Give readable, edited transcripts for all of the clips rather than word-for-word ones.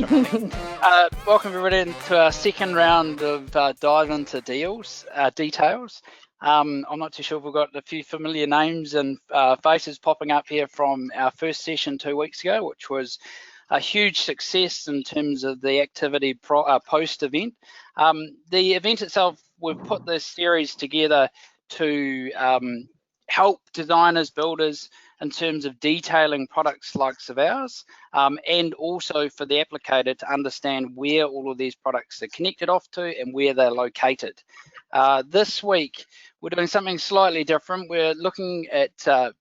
Welcome everybody into our second round of dive into details. I'm not too sure if we've got a few familiar names and faces popping up here from our first session 2 weeks ago, which was a huge success in terms of the activity post-event. The event itself, we've put this series together to help designers, builders, in terms of detailing products like ours, and also for the applicator to understand where all of these products are connected off to and where they're located. This week, we're doing something slightly different. We're looking at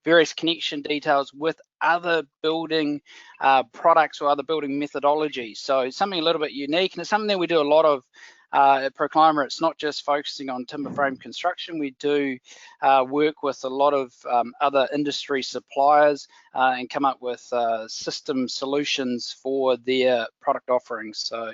various connection details with other building products or other building methodologies. So something a little bit unique, and it's something that we do a lot of at ProClima. It's not just focusing on timber frame construction. We do work with a lot of other industry suppliers and come up with system solutions for their product offerings. So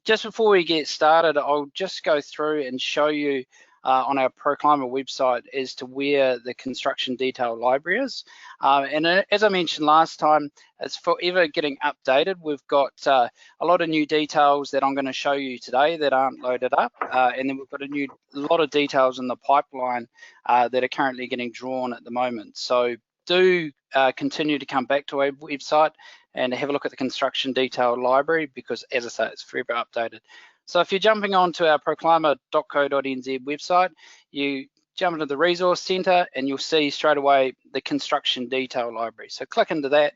just before we get started, I'll just go through and show you on our ProClima website as to where the construction detail library is. And as I mentioned last time, it's forever getting updated. We've got a lot of new details that I'm going to show you today that aren't loaded up. And then we've got a lot of details in the pipeline that are currently getting drawn at the moment. So do continue to come back to our website and have a look at the construction detail library, because as I say, it's forever updated. So if you're jumping onto our proclima.co.nz website, you jump into the resource center and you'll see straight away the construction detail library. So click into that.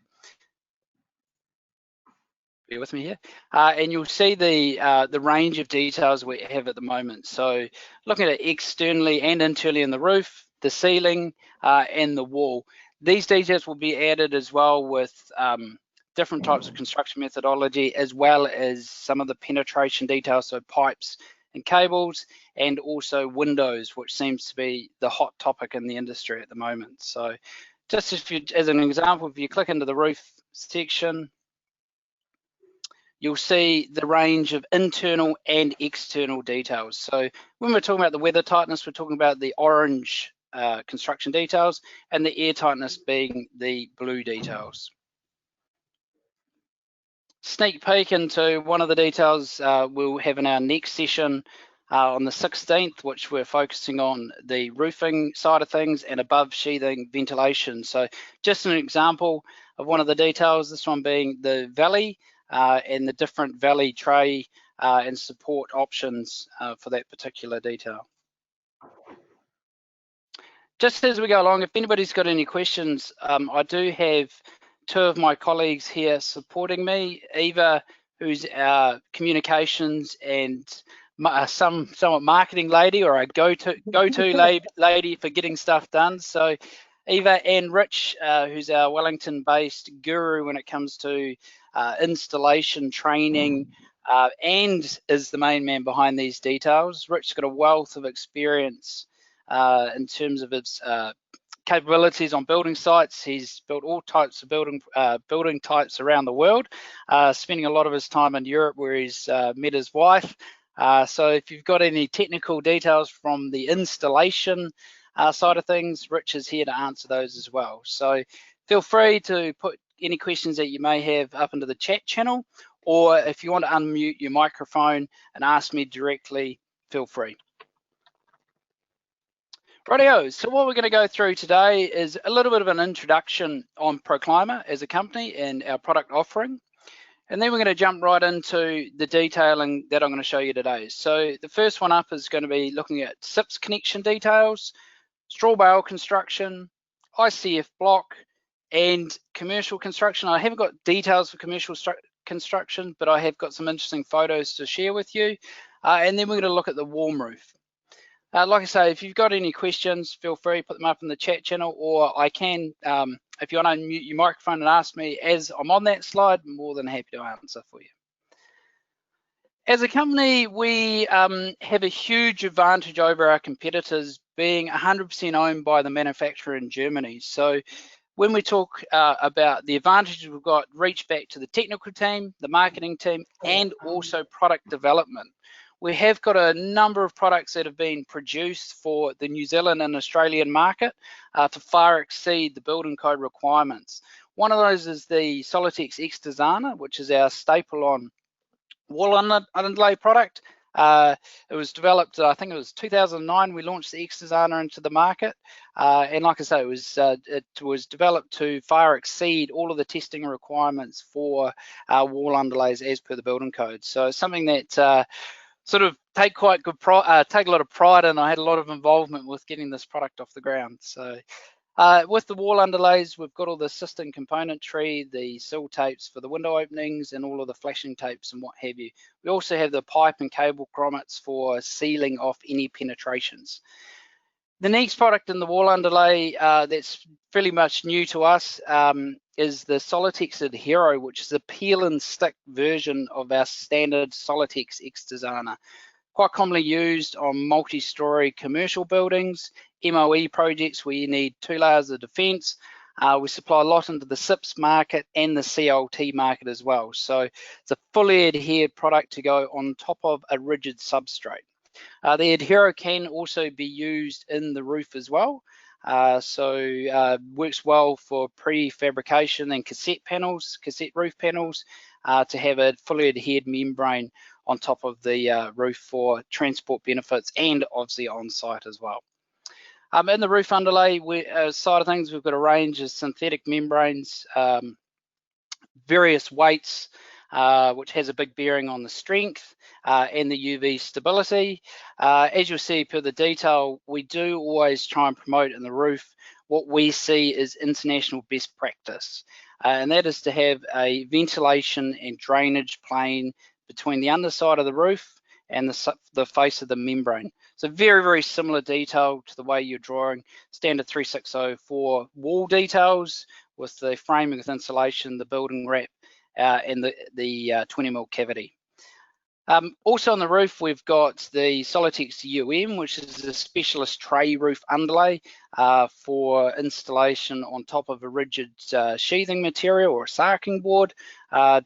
Bear with me here, and you'll see the range of details we have at the moment. So looking at it externally and internally in the roof, the ceiling, and the wall. These details will be added as well with different types of construction methodology, as well as some of the penetration details, so pipes and cables, and also windows, which seems to be the hot topic in the industry at the moment. So just as an example, if you click into the roof section, you'll see the range of internal and external details. So when we're talking about the weather tightness, we're talking about the orange construction details, and the air tightness being the blue details. Sneak peek into one of the details we'll have in our next session on the 16th, which we're focusing on the roofing side of things and above sheathing ventilation. So just an example of one of the details, this one being the valley and the different valley tray and support options for that particular detail. Just as we go along, if anybody's got any questions, I do have two of my colleagues here supporting me. Eva, who's our communications and somewhat marketing lady, or a go-to lady for getting stuff done. So Eva, and Rich, who's our Wellington-based guru when it comes to installation training, and is the main man behind these details. Rich's got a wealth of experience in terms of its capabilities on building sites. He's built all types of building types around the world, spending a lot of his time in Europe where he's met his wife. So if you've got any technical details from the installation side of things, Rich is here to answer those as well. So feel free to put any questions that you may have up into the chat channel, or if you want to unmute your microphone and ask me directly, feel free. Rightio, so what we're going to go through today is a little bit of an introduction on ProClima as a company and our product offering. And then we're going to jump right into the detailing that I'm going to show you today. So the first one up is going to be looking at SIPS connection details, straw bale construction, ICF block, and commercial construction. I haven't got details for commercial construction, but I have got some interesting photos to share with you. And then we're going to look at the warm roof. Like I say, if you've got any questions, feel free to put them up in the chat channel, or I can, if you want to unmute your microphone and ask me as I'm on that slide, I'm more than happy to answer for you. As a company, we have a huge advantage over our competitors, being 100% owned by the manufacturer in Germany. So when we talk about the advantages, we've got reach back to the technical team, the marketing team, and also product development. We have got a number of products that have been produced for the New Zealand and Australian market to far exceed the building code requirements. One of those is the Solitex X Designer, which is our staple-on wall underlay product. It was developed, I think it was 2009, we launched the X-Designer into the market. And like I say, it was developed to far exceed all of the testing requirements for wall underlays as per the building code. So something that sort of take a lot of pride in. I had a lot of involvement with getting this product off the ground. So with the wall underlays, we've got all the system componentry, the sill tapes for the window openings, and all of the flashing tapes and what have you. We also have the pipe and cable grommets for sealing off any penetrations. The next product in the wall underlay that's fairly much new to us is the Solitex Adhero, which is a peel and stick version of our standard Solitex X-Designer. Quite commonly used on multi-story commercial buildings, MOE projects where you need 2 layers of defence. We supply a lot into the SIPS market and the CLT market as well. So it's a fully adhered product to go on top of a rigid substrate. The Adhero can also be used in the roof as well. Works well for prefabrication and cassette roof panels, to have a fully adhered membrane on top of the roof for transport benefits and obviously on site as well. In the roof underlay side of things, we've got a range of synthetic membranes, various weights, which has a big bearing on the strength and the UV stability. As you'll see per the detail, we do always try and promote in the roof what we see is international best practice, and that is to have a ventilation and drainage plane between the underside of the roof and the face of the membrane. So very, very similar detail to the way you're drawing standard 360 for wall details with the framing with insulation, the building wrap, and the 20mm cavity. Also on the roof, we've got the Solitex UM, which is a specialist tray roof underlay for installation on top of a rigid sheathing material or a sarking board,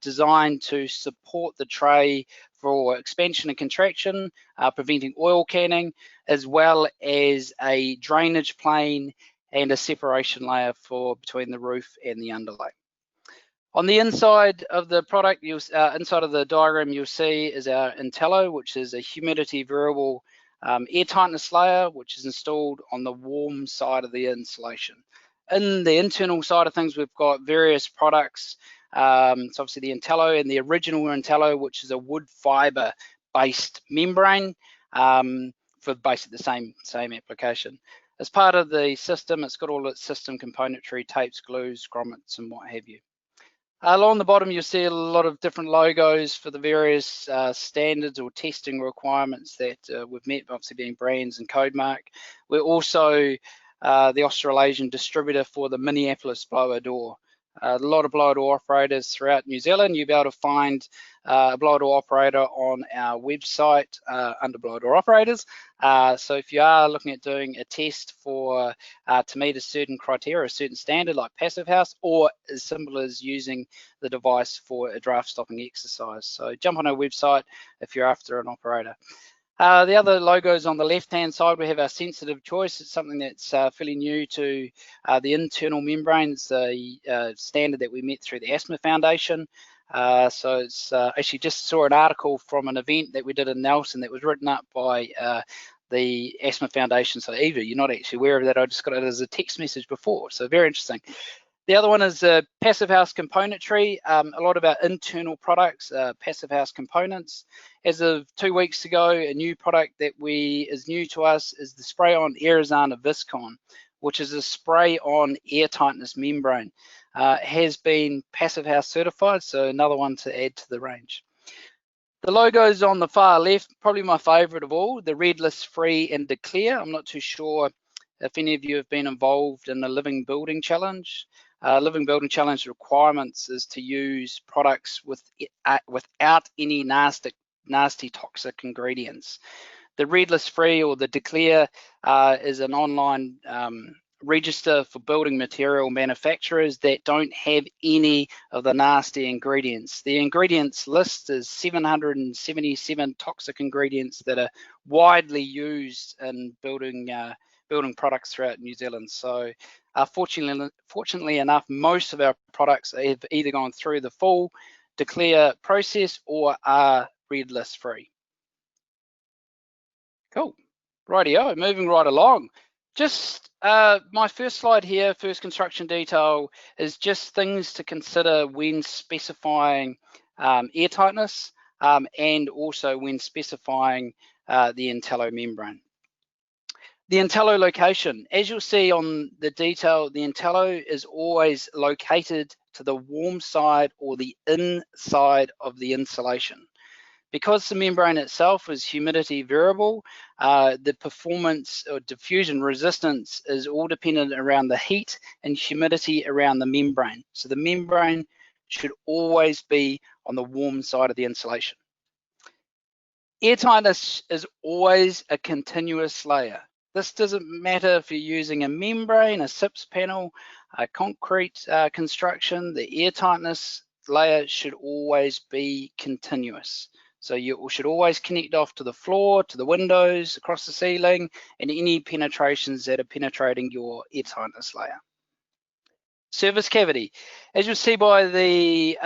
designed to support the tray for expansion and contraction, preventing oil canning, as well as a drainage plane and a separation layer between the roof and the underlay. On the inside of the product, inside of the diagram, you'll see is our Intello, which is a humidity variable airtightness layer, which is installed on the warm side of the insulation. In the internal side of things, we've got various products. So obviously the Intello and the original Intello, which is a wood fiber based membrane for basically the same application. As part of the system, it's got all its system componentry, tapes, glues, grommets, and what have you. Along the bottom, you'll see a lot of different logos for the various standards or testing requirements that we've met, obviously being brands and code mark. We're also the Australasian distributor for the Minneapolis blower door. A lot of blower door operators throughout New Zealand. You'll be able to find a blower door operator on our website under blower door operators. So if you are looking at doing a test for to meet a certain criteria, a certain standard like passive house, or as simple as using the device for a draft stopping exercise. So jump on our website if you're after an operator. The other logos on the left-hand side, we have our sensitive choice. It's something that's fairly new to the internal membranes, the standard that we met through the Asthma Foundation. So it's actually just saw an article from an event that we did in Nelson that was written up by the Asthma Foundation. So Eva, you're not actually aware of that. I just got it as a text message before. So very interesting. The other one is passive house componentry. A lot of our internal products, passive house components. As of 2 weeks ago, a new product that is new to us is the spray-on Arizona Viscon, which is a spray-on airtightness membrane. Has been passive house certified, so another one to add to the range. The logos on the far left, probably my favorite of all, the red, list free and declare. I'm not too sure if any of you have been involved in the Living Building Challenge. Living Building Challenge requirements is to use products without any nasty toxic ingredients. The red list free or the declare is an online register for building material manufacturers that don't have any of the nasty ingredients. The ingredients list is 777 toxic ingredients that are widely used in building products throughout New Zealand. So fortunately enough, most of our products have either gone through the full declare process or are red list free. Cool. Rightio, moving right along. Just my first slide here, first construction detail, is just things to consider when specifying airtightness and also when specifying the Intello membrane. The Intello location, as you'll see on the detail, the Intello is always located to the warm side or the inside of the insulation. Because the membrane itself is humidity variable, the performance or diffusion resistance is all dependent around the heat and humidity around the membrane. So the membrane should always be on the warm side of the insulation. Airtightness is always a continuous layer. This doesn't matter if you're using a membrane, a SIPS panel, a concrete construction, the airtightness layer should always be continuous. So you should always connect off to the floor, to the windows, across the ceiling, and any penetrations that are penetrating your airtightness layer. Surface cavity. As you'll see by the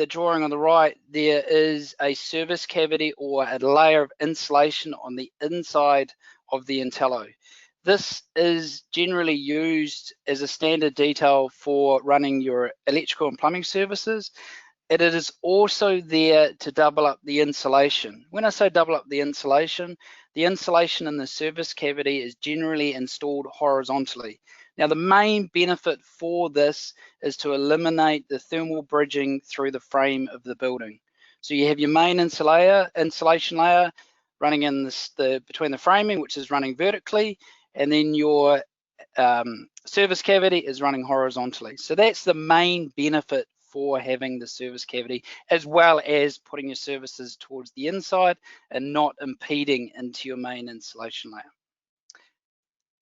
drawing on the right, there is a surface cavity or a layer of insulation on the inside of the Intello. This is generally used as a standard detail for running your electrical and plumbing services. It is also there to double up the insulation. When I say double up the insulation in the surface cavity is generally installed horizontally. Now, the main benefit for this is to eliminate the thermal bridging through the frame of the building. So you have your main insulation layer running in between the framing, which is running vertically, and then your surface cavity is running horizontally. So that's the main benefit for having the surface cavity, as well as putting your surfaces towards the inside and not impeding into your main insulation layer.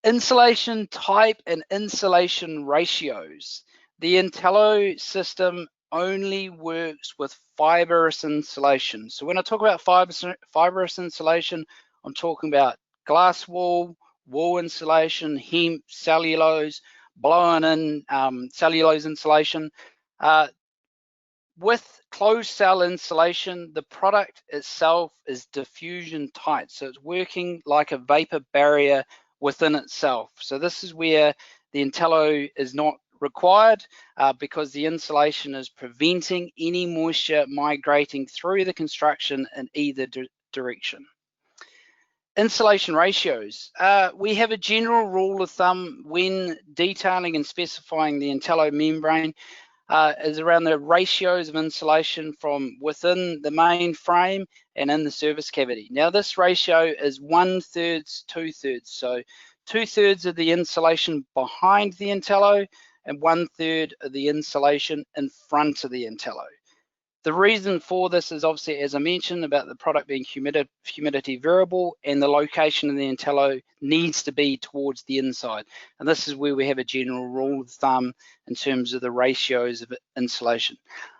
Insulation type and insulation ratios. The Intello system only works with fibrous insulation. So when I talk about fibrous insulation, I'm talking about glass wool, wool insulation, hemp, cellulose, blown in cellulose insulation. With closed cell insulation, the product itself is diffusion tight. So it's working like a vapor barrier within itself. So this is where the Intello is not required because the insulation is preventing any moisture migrating through the construction in either direction. Insulation ratios. We have a general rule of thumb when detailing and specifying the Intello membrane is around the ratios of insulation from within the main frame and in the surface cavity. Now this ratio is 1/3, 2/3. So 2/3 of the insulation behind the Intello and 1/3 of the insulation in front of the Intello. The reason for this is obviously, as I mentioned, about the product being humidity variable, and the location of the Intello needs to be towards the inside. And this is where we have a general rule of thumb in terms of the ratios of insulation.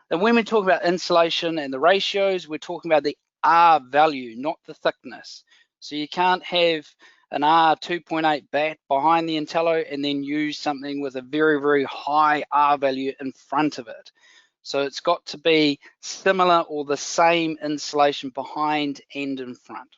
And when we talk about insulation and the ratios, we're talking about the R value, not the thickness. So you can't have an R 2.8 bat behind the Intello and then use something with a very, very high R value in front of it. So it's got to be similar or the same insulation behind and in front.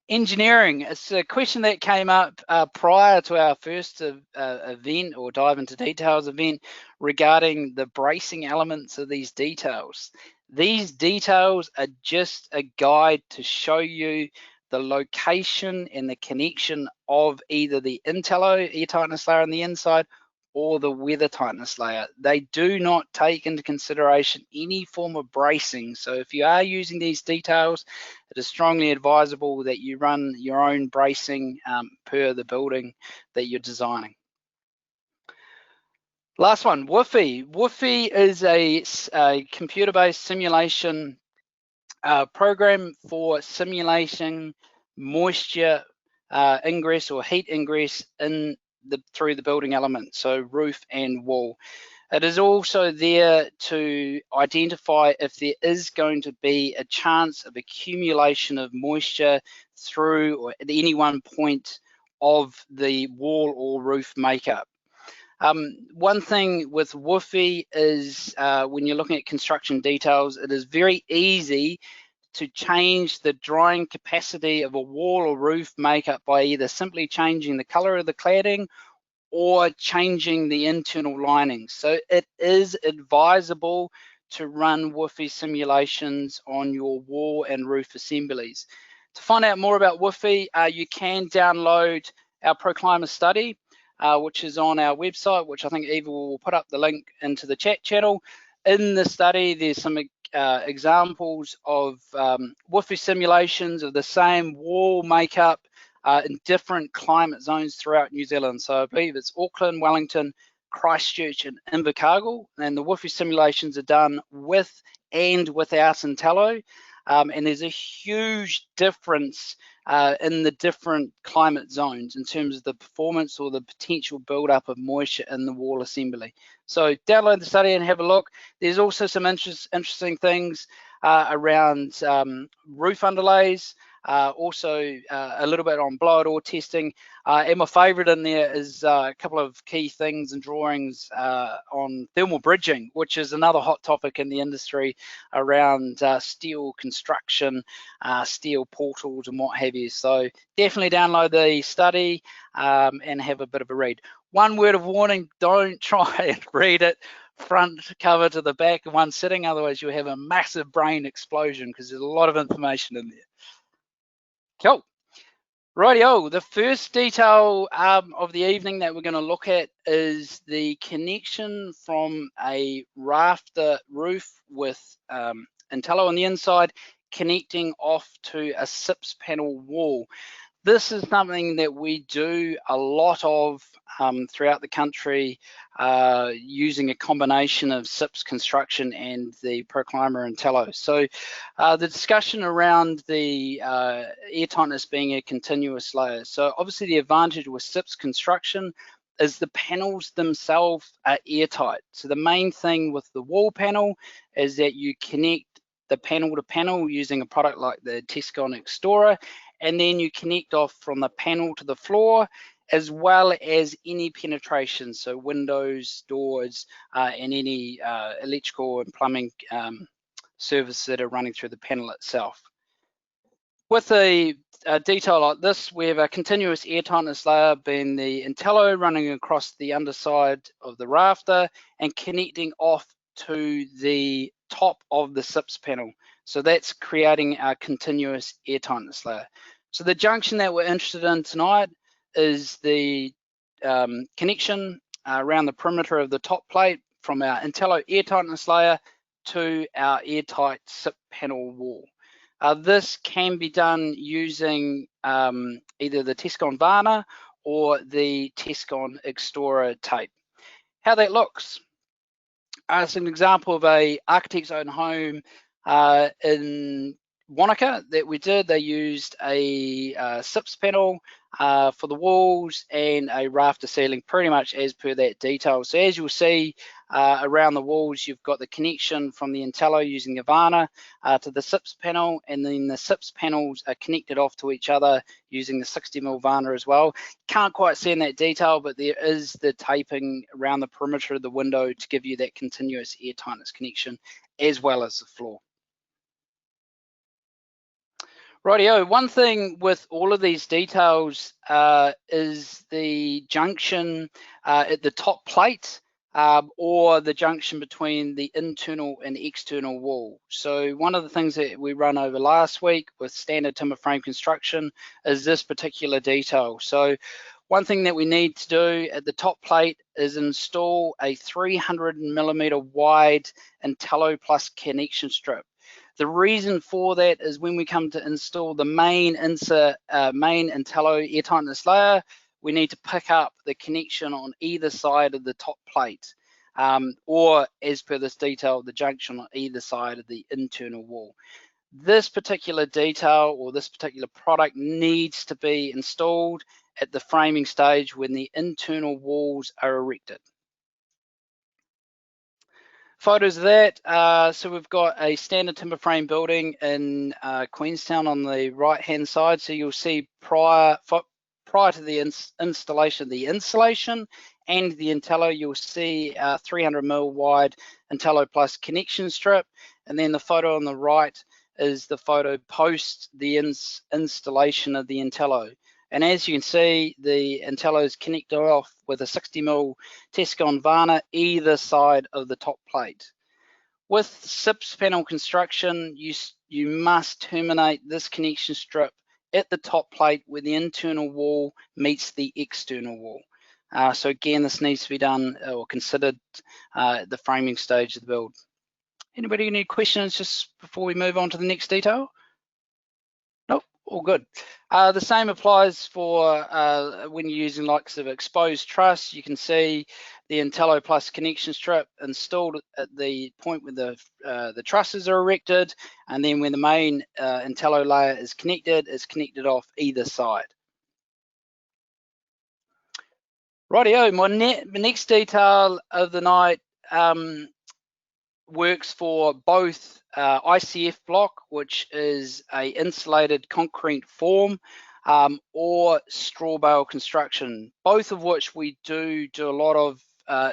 Engineering, it's a question that came up prior to our first event or dive into details event regarding the bracing elements of these details. These details are just a guide to show you the location and the connection of either the Intello airtightness layer on the inside or the weather tightness layer. They do not take into consideration any form of bracing. So if you are using these details, it is strongly advisable that you run your own bracing per the building that you're designing. Last one, WFI. WFI is a computer-based simulation program for simulating moisture ingress or heat ingress through the building element, so roof and wall. It is also there to identify if there is going to be a chance of accumulation of moisture through or at any one point of the wall or roof makeup. One thing with woofy is when you're looking at construction details, it is very easy to change the drying capacity of a wall or roof makeup by either simply changing the color of the cladding or changing the internal linings. So it is advisable to run woofy simulations on your wall and roof assemblies. To find out more about woofy, you can download our Clima study, which is on our website, which I think Eva will put up the link into the chat channel. In the study, there's some examples of woofy simulations of the same wall makeup in different climate zones throughout New Zealand. So I believe it's Auckland, Wellington, Christchurch, and Invercargill. And the woofy simulations are done with and without Intello. And there's a huge difference in the different climate zones in terms of the performance or the potential buildup of moisture in the wall assembly. So download the study and have a look. There's also some interesting things around roof underlays, also a little bit on blow-it or testing. And my favorite in there is a couple of key things and drawings on thermal bridging, which is another hot topic in the industry around steel construction, steel portals and what have you. So definitely download the study and have a bit of a read. One word of warning, don't try and read it front cover to the back in one sitting, otherwise you'll have a massive brain explosion because there's a lot of information in there. Cool. Rightio, the first detail of the evening that we're going to look at is the connection from a rafter roof with Intello on the inside connecting off to a SIPS panel wall. This is something that we do a lot of throughout the country using a combination of SIPS construction and the Clima Intello. So the discussion around the airtightness being a continuous layer. So obviously the advantage with SIPS construction is the panels themselves are airtight. So the main thing with the wall panel is that you connect the panel to panel using a product like the Tescon Explorer, and then you connect off from the panel to the floor, as well as any penetration, so windows, doors, and any electrical and plumbing services that are running through the panel itself. With a detail like this, we have a continuous airtightness layer being the Intello running across the underside of the rafter and connecting off to the top of the SIPS panel. So that's creating our continuous airtightness layer. So the junction that we're interested in tonight is the connection around the perimeter of the top plate from our Intello airtightness layer to our airtight SIP panel wall. This can be done using either the Tescon Varna or the Tescon Explorer tape. How that looks. It's an example of a architect's own home in Wanaka that we did. They used a SIPS panel for the walls and a rafter ceiling, pretty much as per that detail. So as you'll see around the walls, you've got the connection from the Intello using the Varna to the SIPS panel, and then the SIPS panels are connected off to each other using the 60mm Varna as well. Can't quite see in that detail, but there is the taping around the perimeter of the window to give you that continuous air tightness connection, as well as the floor. Rightio, one thing with all of these details is the junction at the top plate or the junction between the internal and external wall. So one of the things that we run over last week with standard timber frame construction is this particular detail. So one thing that we need to do at the top plate is install a 300mm wide Intello Plus connection strip. The reason for that is when we come to install the main Intello airtightness layer, we need to pick up the connection on either side of the top plate, or as per this detail, the junction on either side of the internal wall. This particular detail or this particular product needs to be installed at the framing stage when the internal walls are erected. Photos of that, so we've got a standard timber frame building in Queenstown on the right hand side. So you'll see prior to the installation, the insulation and the Intello, you'll see a 300mm wide Intello Plus connection strip, and then the photo on the right is the photo post the installation of the Intello. And as you can see, the Intello is connected off with a 60mm Tescon Varna either side of the top plate. With SIPS panel construction, you must terminate this connection strip at the top plate where the internal wall meets the external wall. So again, this needs to be done or considered at the framing stage of the build. Anybody any questions just before we move on to the next detail? Nope, all good. The same applies for when you're using likes of exposed truss. You can see the Intello Plus connection strip installed at the point where the trusses are erected, and then when the main Intello layer is connected, it's connected off either side. Rightio, my next detail of the night works for both ICF block, which is a insulated concrete form, or straw bale construction, both of which we do a lot of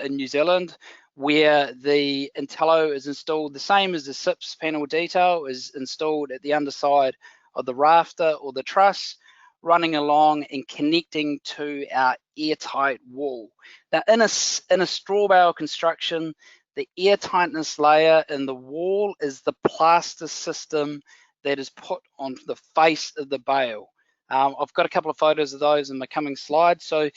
in New Zealand, where the Intello is installed the same as the SIPS panel detail, is installed at the underside of the rafter or the truss, running along and connecting to our airtight wall. Now, in a straw bale construction, the airtightness layer in the wall is the plaster system that is put on the face of the bale. I've got a couple of photos of those in my coming slides. So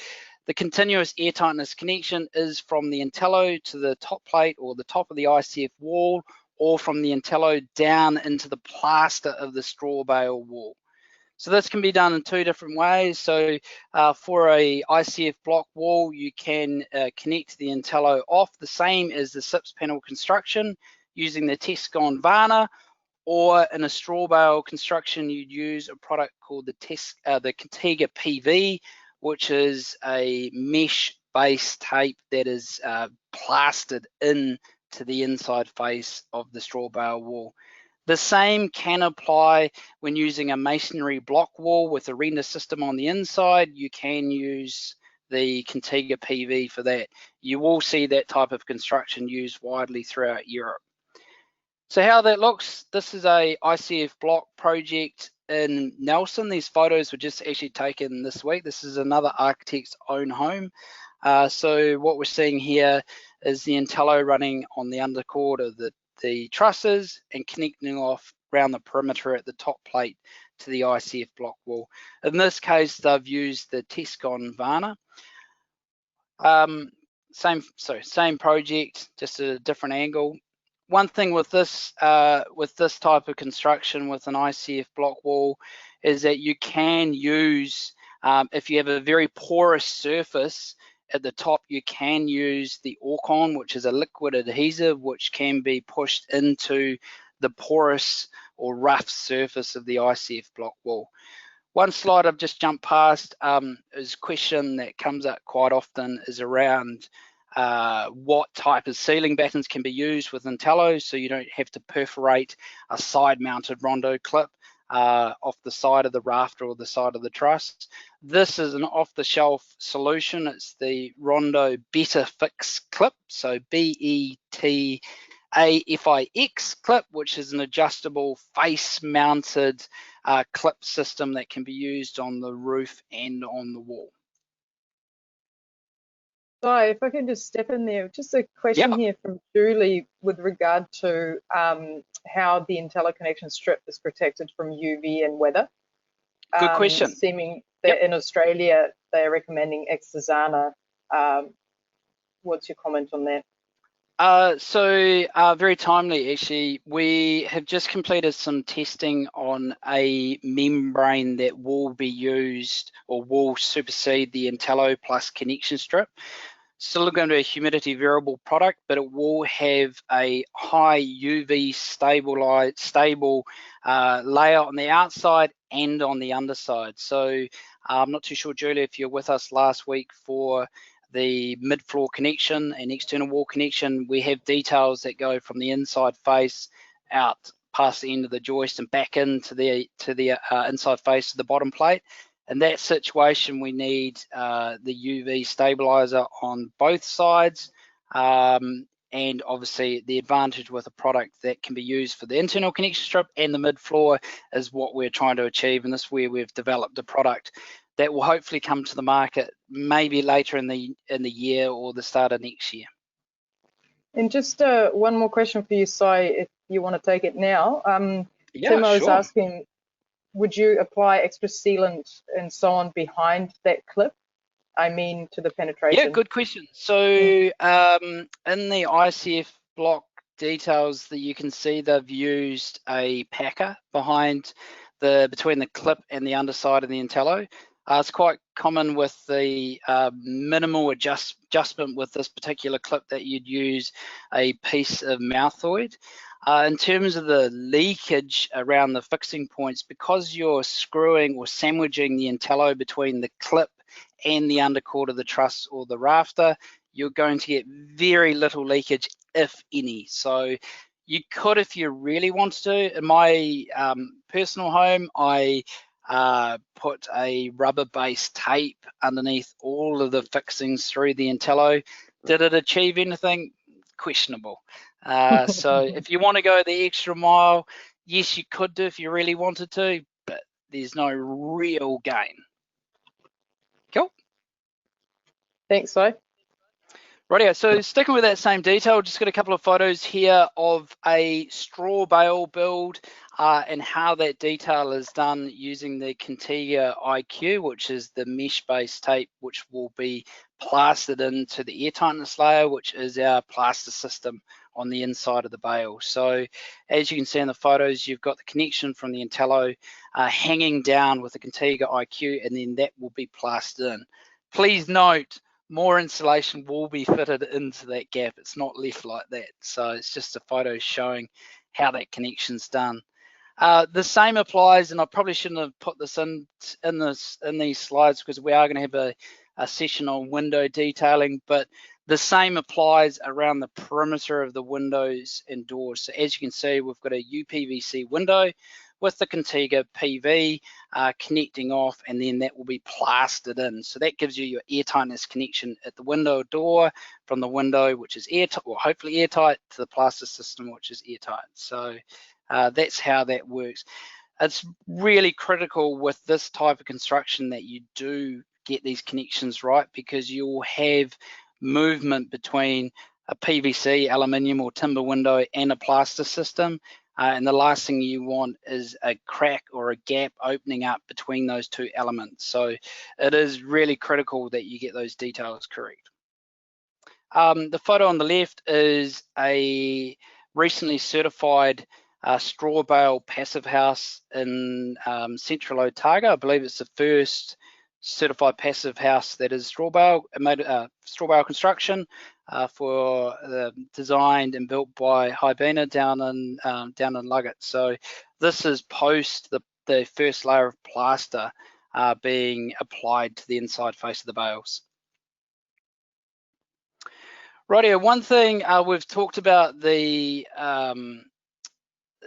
the continuous airtightness connection is from the Intello to the top plate or the top of the ICF wall, or from the Intello down into the plaster of the straw bale wall. So this can be done in two different ways. So for a ICF block wall, you can connect the Intello off the same as the SIPS panel construction using the Tescon Varna, or in a straw bale construction, you'd use a product called the Contiga PV, which is a mesh-based tape that is plastered in to the inside face of the straw bale wall. The same can apply when using a masonry block wall with a render system on the inside. You can use the Contiga PV for that. You will see that type of construction used widely throughout Europe. So how that looks, this is a ICF block project in Nelson. These photos were just actually taken this week. This is another architect's own home. So what we're seeing here is the Intello running on the undercord of the trusses and connecting off around the perimeter at the top plate to the ICF block wall. In this case, they've used the Tescon Varna. Same project, just at a different angle. One thing with this type of construction with an ICF block wall is that you can use, if you have a very porous surface at the top, you can use the Orcon, which is a liquid adhesive, which can be pushed into the porous or rough surface of the ICF block wall. One slide I've just jumped past is a question that comes up quite often is around what type of sealing battens can be used with Intello, so you don't have to perforate a side-mounted rondo clip off the side of the rafter or the side of the truss. This is an off-the-shelf solution. It's the Rondo Better Fix clip, so BETAFIX clip, which is an adjustable face-mounted clip system that can be used on the roof and on the wall. So if I can just step in there, just a question here from Julie with regard to how the Intello connection strip is protected from UV and weather. Good question. Seeming that in Australia, they're recommending Extazana. What's your comment on that? Very timely, actually. We have just completed some testing on a membrane that will be used or will supersede the Intello Plus connection strip. Still going to be a humidity variable product, but it will have a high UV stable layer on the outside and on the underside. So I'm not too sure, Julia, if you're with us last week for the mid-floor connection and external wall connection. We have details that go from the inside face out past the end of the joist and back into the inside face of the bottom plate. In that situation, we need the UV stabilizer on both sides, and obviously the advantage with a product that can be used for the internal connection strip and the mid-floor is what we're trying to achieve, and this is where we've developed a product that will hopefully come to the market maybe later in the year or the start of next year. And just one more question for you, Si, if you want to take it now. Yeah, Timo is sure. asking, would you apply extra sealant and so on behind that clip? I mean, to the penetration. Yeah, good question. So in the ICF block details that you can see, they've used a packer behind between the clip and the underside of the Intello. It's quite common with the minimal adjustment with this particular clip that you'd use a piece of Mouthoid. In terms of the leakage around the fixing points, because you're screwing or sandwiching the Intello between the clip and the undercord of the truss or the rafter, you're going to get very little leakage, if any. So you could, if you really wanted to. In my personal home, I put a rubber-based tape underneath all of the fixings through the Intello. Did it achieve anything? Questionable. So if you want to go the extra mile, yes, you could do if you really wanted to, but there's no real gain. Cool. Thanks, Si. Rightio, so sticking with that same detail, just got a couple of photos here of a straw bale build and how that detail is done using the Contiga IQ, which is the mesh-based tape, which will be plastered into the airtightness layer, which is our plaster system on the inside of the bale. So as you can see in the photos, you've got the connection from the Intello hanging down with the Contiga IQ, and then that will be plastered in. Please note, more insulation will be fitted into that gap. It's not left like that. So it's just a photo showing how that connection's done. The same applies, and I probably shouldn't have put this in these slides because we are going to have a session on window detailing, but the same applies around the perimeter of the windows and doors. So as you can see, we've got a UPVC window with the Contiga PV connecting off, and then that will be plastered in. So that gives you your airtightness connection at the window door, from the window, which is airtight, or hopefully airtight, to the plaster system, which is airtight. So that's how that works. It's really critical with this type of construction that you do get these connections right, because you'll have movement between a PVC, aluminium or timber window and a plaster system. And the last thing you want is a crack or a gap opening up between those two elements. So it is really critical that you get those details correct. The photo on the left is a recently certified straw bale passive house in Central Otago. I believe it's the first certified passive house that is straw bale construction for designed and built by Hybena down in Luggett. So this is post the first layer of plaster being applied to the inside face of the bales. Rightio, one thing we've talked about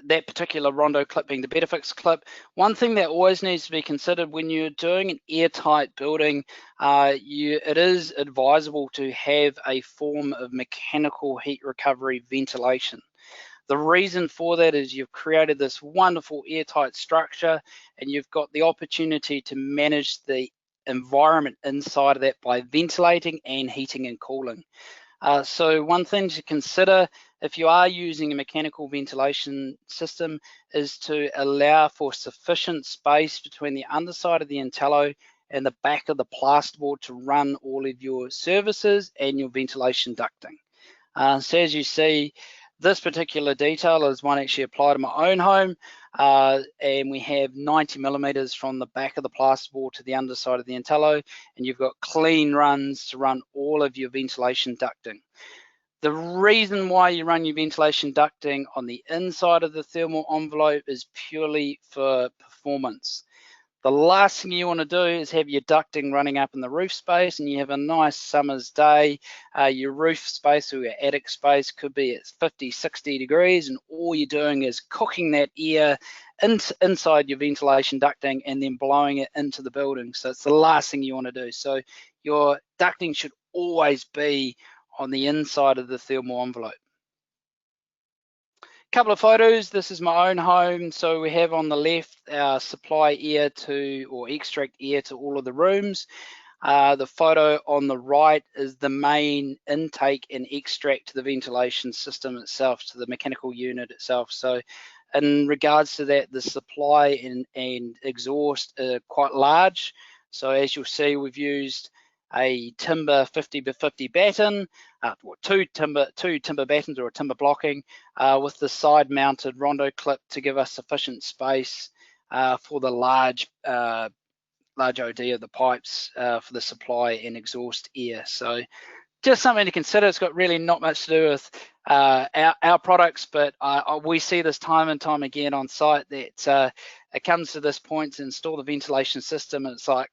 that particular rondo clip being the Betafix clip. One thing that always needs to be considered when you're doing an airtight building, it is advisable to have a form of mechanical heat recovery ventilation. The reason for that is you've created this wonderful airtight structure, and you've got the opportunity to manage the environment inside of that by ventilating and heating and cooling. So one thing to consider if you are using a mechanical ventilation system is to allow for sufficient space between the underside of the Intello and the back of the plasterboard to run all of your services and your ventilation ducting. So as you see, this particular detail is one actually applied to my own home, and we have 90 millimeters from the back of the plasterboard to the underside of the Intello, and you've got clean runs to run all of your ventilation ducting. The reason why you run your ventilation ducting on the inside of the thermal envelope is purely for performance. The last thing you want to do is have your ducting running up in the roof space, and you have a nice summer's day. Your roof space or your attic space could be at 50, 60 degrees, and all you're doing is cooking that air inside your ventilation ducting and then blowing it into the building. So it's the last thing you want to do. So your ducting should always be on the inside of the thermal envelope. Couple of photos. This is my own home. So we have on the left our supply air to, or extract air to all of the rooms. The photo on the right is the main intake and extract to the ventilation system itself, to the mechanical unit itself. So in regards to that, the supply and exhaust are quite large. So as you'll see, we've used a timber 50x50 batten, two timber battens or a timber blocking with the side mounted rondo clip to give us sufficient space for the large OD of the pipes for the supply and exhaust air. So just something to consider. It's got really not much to do with our products, but we see this time and time again on site that it comes to this point to install the ventilation system and it's like,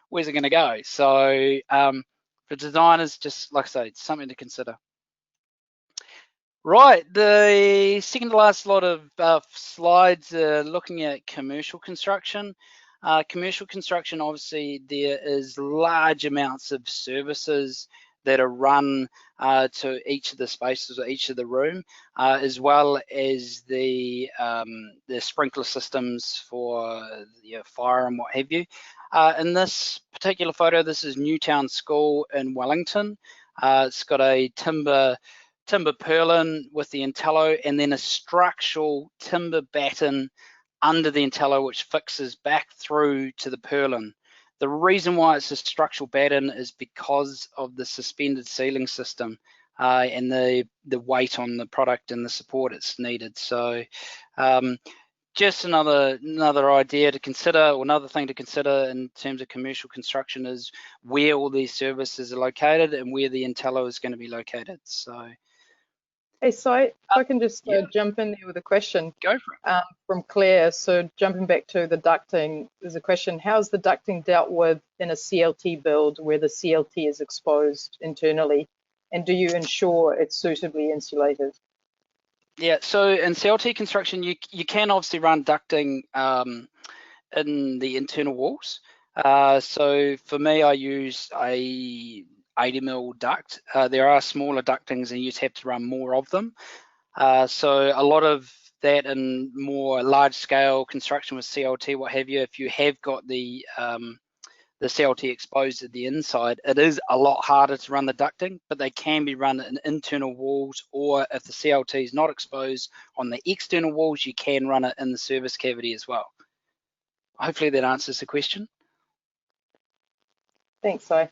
where's it going to go? So for designers, just like I say, it's something to consider. Right, the second to last lot of slides looking at commercial construction. Commercial construction, obviously, there is large amounts of services that are run to each of the spaces or each of the room, as well as the sprinkler systems for fire and what have you. In this particular photo, this is Newtown School in Wellington. It's got a timber purlin with the Intello and then a structural timber batten under the Intello which fixes back through to the purlin. The reason why it's a structural batten is because of the suspended ceiling system and the weight on the product and the support it's needed. So just another idea to consider, or another thing to consider in terms of commercial construction is where all these services are located and where the Intello is going to be located. So. Hey, Si, if I can just jump in there with a question. Go for it. From Claire. So jumping back to the ducting, there's a question: how's the ducting dealt with in a CLT build where the CLT is exposed internally, and do you ensure it's suitably insulated? Yeah, so in CLT construction, you can obviously run ducting in the internal walls. So for me, I use a 80mm duct. There are smaller ductings and you just have to run more of them. So a lot of that in more large scale construction with CLT, what have you, if you have got the CLT exposed at the inside, it is a lot harder to run the ducting, but they can be run in internal walls, or if the CLT is not exposed on the external walls, you can run it in the service cavity as well. Hopefully that answers the question. Thanks, Si.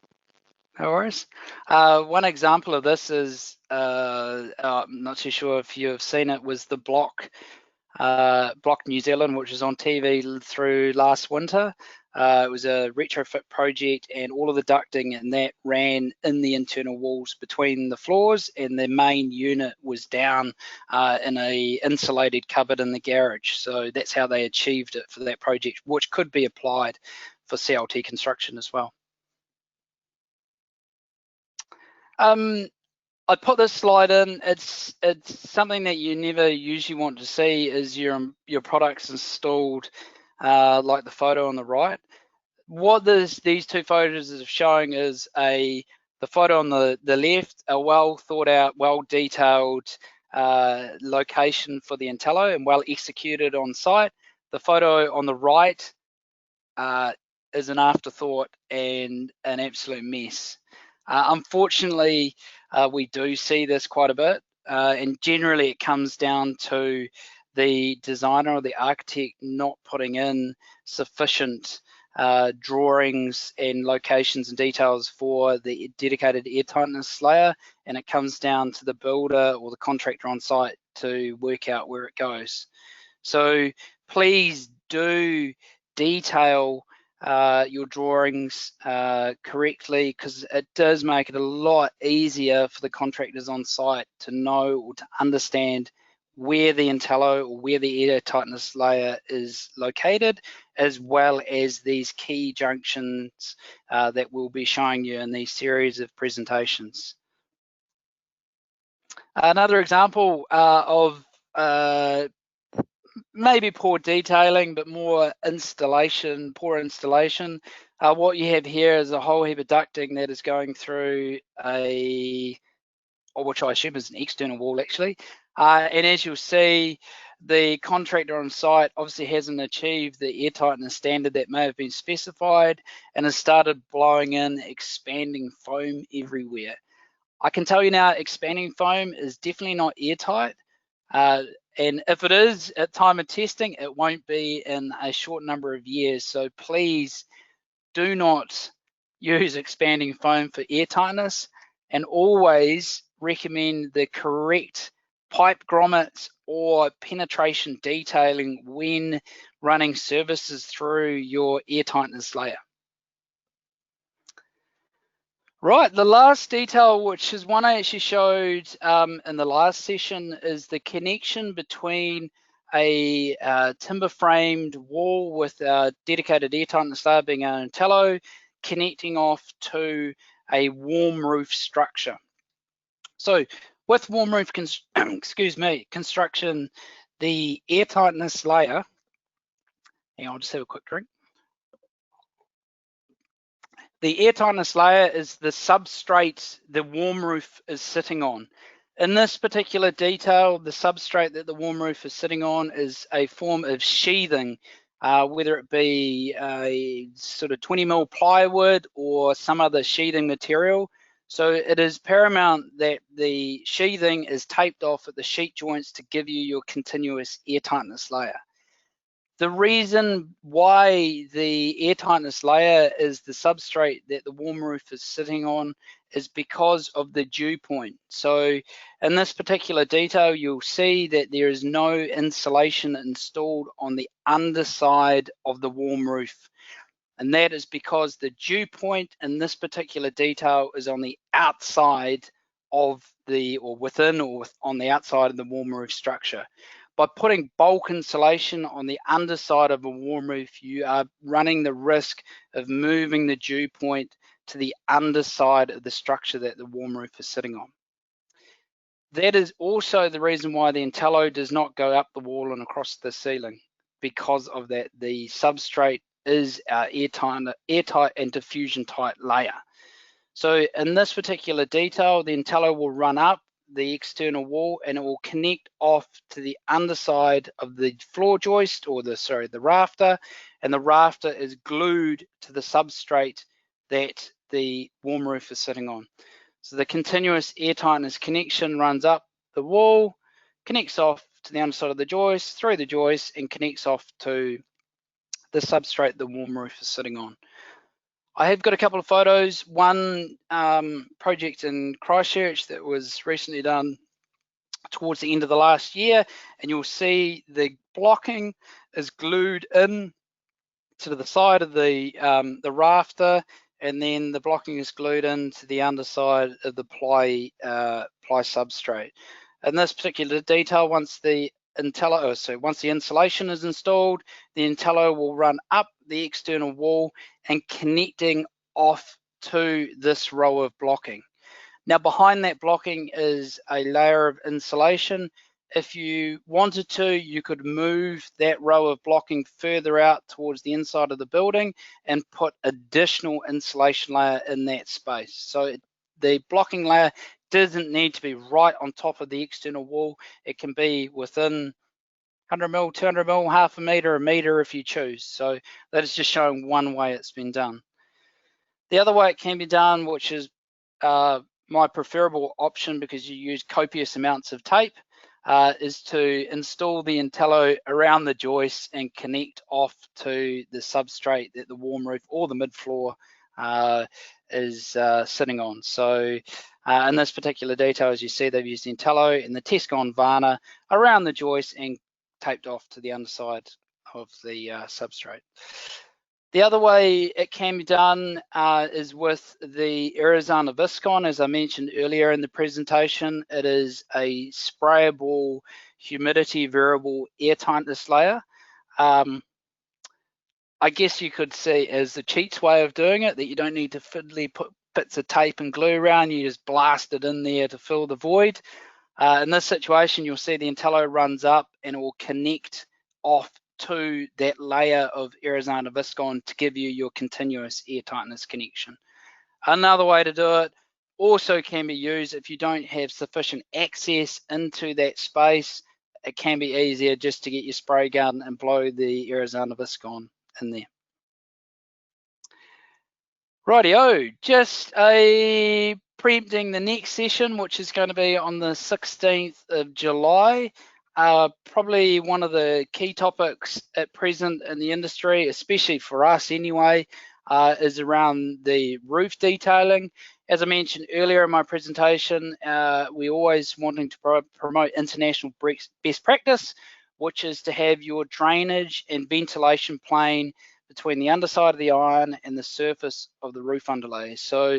No worries. One example of this is, I'm not too sure if you have seen it, was the Block New Zealand, which was on TV through last winter. It was a retrofit project and all of the ducting and that ran in the internal walls between the floors, and the main unit was down in a insulated cupboard in the garage. So that's how they achieved it for that project, which could be applied for CLT construction as well. I put this slide in. It's something that you never usually want to see, is your products installed like the photo on the right. What these two photos is showing is the photo on the left, a well thought out, well detailed location for the Intello and well executed on site. The photo on the right is an afterthought and an absolute mess. Unfortunately, we do see this quite a bit, and generally it comes down to the designer or the architect not putting in sufficient drawings and locations and details for the dedicated air tightness layer, and it comes down to the builder or the contractor on site to work out where it goes. So please do detail your drawings correctly, because it does make it a lot easier for the contractors on site to know or to understand where the Intello or where the air tightness layer is located, as well as these key junctions that we'll be showing you in these series of presentations. Another example of maybe poor detailing, but more installation, poor installation. What you have here is a whole heap of ducting that is going through which I assume is an external wall actually. And as you'll see, the contractor on site obviously hasn't achieved the airtightness standard that may have been specified and has started blowing in expanding foam everywhere. I can tell you now, expanding foam is definitely not airtight. And if it is at time of testing, it won't be in a short number of years. So please do not use expanding foam for airtightness, and always recommend the correct pipe grommets or penetration detailing when running services through your airtightness layer. Right, the last detail, which is one I actually showed in the last session, is the connection between a timber framed wall with a dedicated airtightness layer being an Intello connecting off to a warm roof structure. So with warm roof construction, the airtightness layer, hang on, I'll just have a quick drink. The airtightness layer is the substrate the warm roof is sitting on. In this particular detail, the substrate that the warm roof is sitting on is a form of sheathing, whether it be a sort of 20mm plywood or some other sheathing material. So it is paramount that the sheathing is taped off at the sheet joints to give you your continuous airtightness layer. The reason why the airtightness layer is the substrate that the warm roof is sitting on is because of the dew point. So in this particular detail, you'll see that there is no insulation installed on the underside of the warm roof. And that is because the dew point in this particular detail is on the outside of on the outside of the warm roof structure. By putting bulk insulation on the underside of a warm roof, you are running the risk of moving the dew point to the underside of the structure that the warm roof is sitting on. That is also the reason why the Intello does not go up the wall and across the ceiling. Because of that, the substrate is our airtight and diffusion tight layer. So in this particular detail, the Intello will run up the external wall and it will connect off to the underside of the floor joist or the rafter, and the rafter is glued to the substrate that the warm roof is sitting on. So the continuous airtightness connection runs up the wall, connects off to the underside of the joist, through the joist, and connects off to the substrate the warm roof is sitting on. I have got a couple of photos, one project in Christchurch that was recently done towards the end of the last year, and you'll see the blocking is glued in to the side of the rafter, and then the blocking is glued into the underside of the ply substrate. In this particular detail, once the insulation is installed, the Intello will run up the external wall and connecting off to this row of blocking. Now behind that blocking is a layer of insulation. If you wanted to, you could move that row of blocking further out towards the inside of the building and put additional insulation layer in that space. So the blocking layer doesn't need to be right on top of the external wall. It can be within 100mm, 200mm, half a meter if you choose. So that is just showing one way it's been done. The other way it can be done, which is my preferable option because you use copious amounts of tape, is to install the Intello around the joist and connect off to the substrate that the warm roof or the mid-floor is sitting on. So in this particular detail, as you see, they've used the Intello and the Tescon Varna around the joist and taped off to the underside of the substrate. The other way it can be done is with the Arizona Viscon. As I mentioned earlier in the presentation, it is a sprayable humidity variable air tightness layer. I guess you could see as the cheats way of doing it, that you don't need to fiddly put bits of tape and glue around, you just blast it in there to fill the void. In this situation, you'll see the Intello runs up and it will connect off to that layer of Arizona Viscon to give you your continuous air tightness connection. Another way to do it also can be used if you don't have sufficient access into that space. It can be easier just to get your spray gun and blow the Arizona Viscon in there. Rightio, just preempting the next session, which is going to be on the 16th of July. Probably one of the key topics at present in the industry, especially for us anyway, is around the roof detailing. As I mentioned earlier in my presentation, we're always wanting to promote international best practice, which is to have your drainage and ventilation plane between the underside of the iron and the surface of the roof underlay. So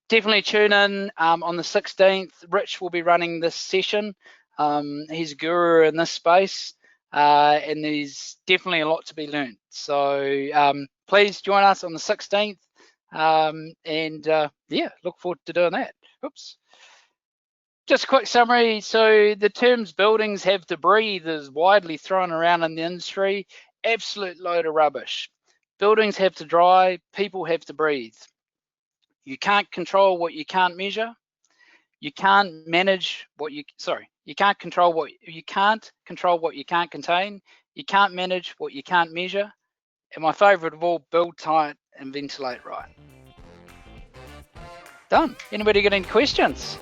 definitely tune in on the 16th. Rich will be running this session. He's a guru in this space, and there's definitely a lot to be learned. So please join us on the 16th, yeah, look forward to doing that. Oops. Just a quick summary. So the terms buildings have to breathe is widely thrown around in the industry. Absolute load of rubbish. Buildings have to dry, people have to breathe. You can't control what you can't measure. You can't manage what you can't control what you can't contain. You can't manage what you can't measure. And my favorite of all, build tight and ventilate right. Done. Anybody got any questions?